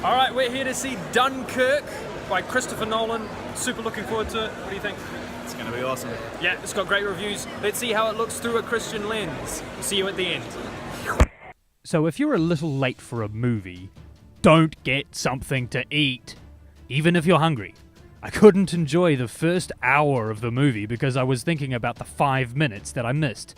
Alright, we're here to see Dunkirk by Christopher Nolan. Super looking forward to it. What do you think? It's going to be awesome. Yeah, it's got great reviews. Let's see how it looks through a Christian lens. See you at the end. So if you're a little late for a movie, don't get something to eat, even if you're hungry. I couldn't enjoy the first hour of the movie because I was thinking about the 5 minutes that I missed.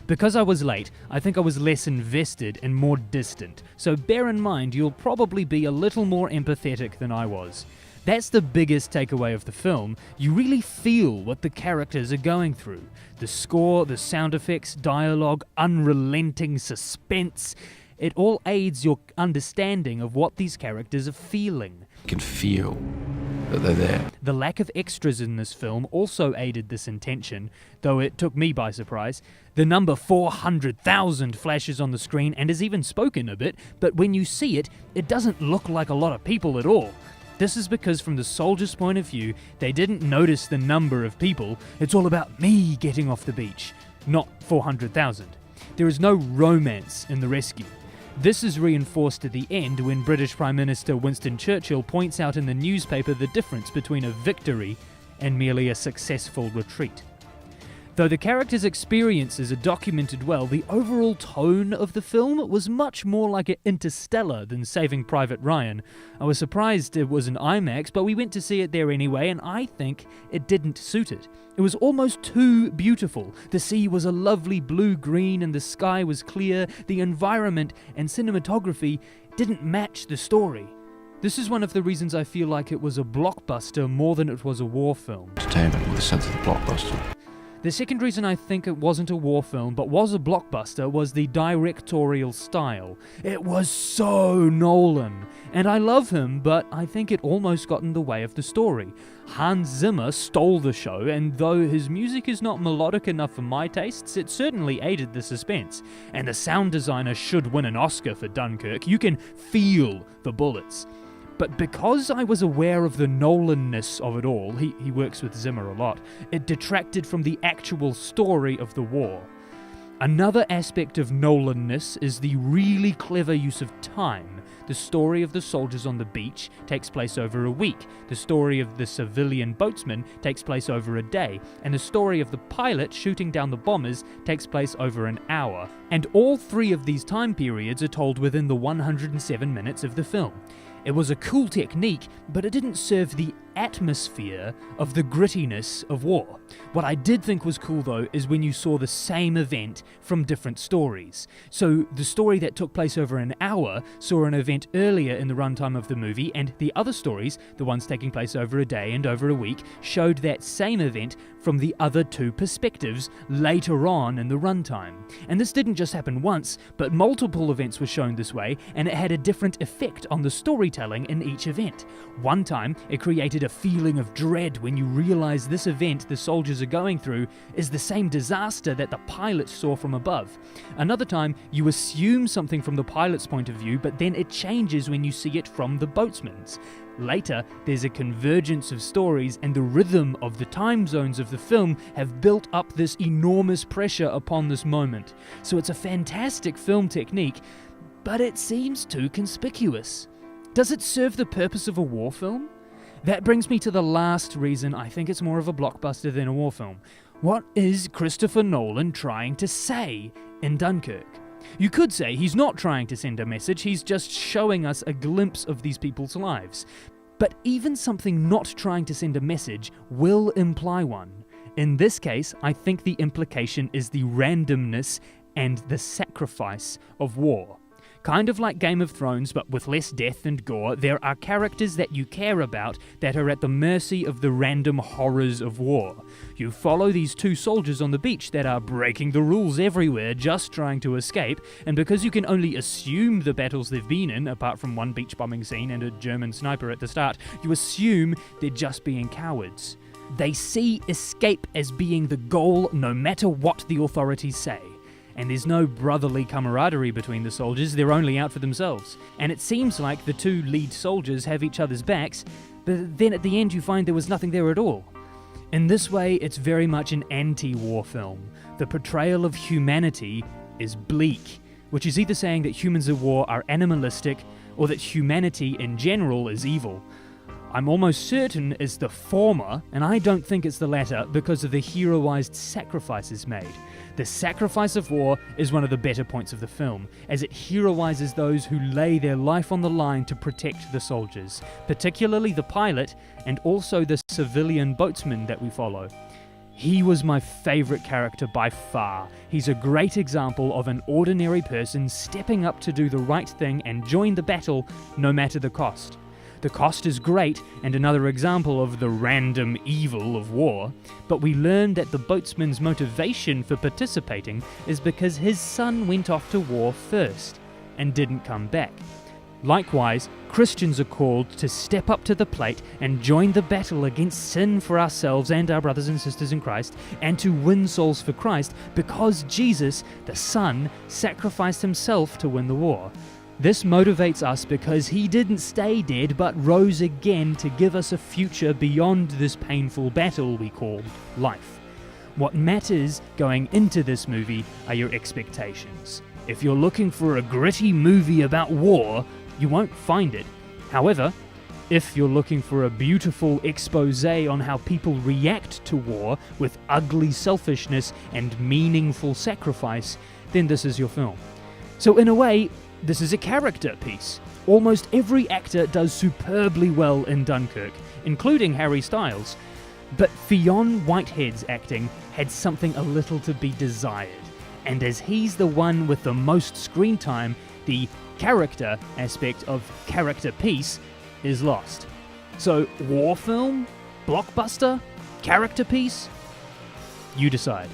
Because I was late, I think I was less invested and more distant, so bear in mind you'll probably be a little more empathetic than I was. That's the biggest takeaway of the film. You really feel what the characters are going through. The score, the sound effects, dialogue, unrelenting suspense. It all aids your understanding of what these characters are feeling. You can feel that they're there. The lack of extras in this film also aided this intention, though it took me by surprise. The number 400,000 flashes on the screen and is even spoken a bit, but when you see it, it doesn't look like a lot of people at all. This is because from the soldiers' point of view, they didn't notice the number of people. It's all about me getting off the beach, not 400,000. There is no romance in the rescue. This is reinforced at the end when British Prime Minister Winston Churchill points out in the newspaper the difference between a victory and merely a successful retreat. Though the characters' experiences are documented well, the overall tone of the film was much more like an Interstellar than Saving Private Ryan. I was surprised it was an IMAX, but we went to see it there anyway, and I think it didn't suit it. It was almost too beautiful. The sea was a lovely blue-green and the sky was clear. The environment and cinematography didn't match the story. This is one of the reasons I feel like it was a blockbuster more than it was a war film. Entertainment with a sense of the blockbuster. The second reason I think it wasn't a war film but was a blockbuster was the directorial style. It was so Nolan. And I love him, but I think it almost got in the way of the story. Hans Zimmer stole the show, and though his music is not melodic enough for my tastes, it certainly aided the suspense. And the sound designer should win an Oscar for Dunkirk. You can feel the bullets. But because I was aware of the Nolan-ness of it all, he works with Zimmer a lot, it detracted from the actual story of the war. Another aspect of Nolan-ness is the really clever use of time. The story of the soldiers on the beach takes place over a week, the story of the civilian boatsman takes place over a day, and the story of the pilot shooting down the bombers takes place over an hour. And all three of these time periods are told within the 107 minutes of the film. It was a cool technique, but it didn't serve the atmosphere of the grittiness of war. What I did think was cool though is when you saw the same event from different stories. So the story that took place over an hour saw an event earlier in the runtime of the movie, and the other stories, the ones taking place over a day and over a week, showed that same event from the other two perspectives later on in the runtime. And this didn't just happen once, but multiple events were shown this way, and it had a different effect on the storytelling in each event. One time, it created a feeling of dread when you realize this event the soldiers are going through is the same disaster that the pilot saw from above. Another time, you assume something from the pilot's point of view, but then it changes when you see it from the boatsman's. Later, there's a convergence of stories, and the rhythm of the time zones of the film have built up this enormous pressure upon this moment. So it's a fantastic film technique, but it seems too conspicuous. Does it serve the purpose of a war film? That brings me to the last reason I think it's more of a blockbuster than a war film. What is Christopher Nolan trying to say in Dunkirk? You could say he's not trying to send a message, he's just showing us a glimpse of these people's lives. But even something not trying to send a message will imply one. In this case, I think the implication is the randomness and the sacrifice of war. Kind of like Game of Thrones, but with less death and gore, there are characters that you care about that are at the mercy of the random horrors of war. You follow these two soldiers on the beach that are breaking the rules everywhere, just trying to escape, and because you can only assume the battles they've been in, apart from one beach bombing scene and a German sniper at the start, you assume they're just being cowards. They see escape as being the goal no matter what the authorities say. And there's no brotherly camaraderie between the soldiers, they're only out for themselves. And it seems like the two lead soldiers have each other's backs, but then at the end you find there was nothing there at all. In this way, it's very much an anti-war film. The portrayal of humanity is bleak, which is either saying that humans at war are animalistic, or that humanity in general is evil. I'm almost certain it's the former, and I don't think it's the latter because of the heroized sacrifices made. The sacrifice of war is one of the better points of the film, as it heroizes those who lay their life on the line to protect the soldiers, particularly the pilot and also the civilian boatsman that we follow. He was my favourite character by far. He's a great example of an ordinary person stepping up to do the right thing and join the battle no matter the cost. The cost is great and another example of the random evil of war, but we learn that the boatsman's motivation for participating is because his son went off to war first and didn't come back. Likewise, Christians are called to step up to the plate and join the battle against sin for ourselves and our brothers and sisters in Christ, and to win souls for Christ because Jesus, the Son, sacrificed himself to win the war. This motivates us because he didn't stay dead but rose again to give us a future beyond this painful battle we call life. What matters going into this movie are your expectations. If you're looking for a gritty movie about war, you won't find it. However, if you're looking for a beautiful expose on how people react to war with ugly selfishness and meaningful sacrifice, then this is your film. So in a way, this is a character piece. Almost every actor does superbly well in Dunkirk, including Harry Styles. But Fionn Whitehead's acting had something a little to be desired. And as he's the one with the most screen time, the character aspect of character piece is lost. So, war film? Blockbuster? Character piece? You decide.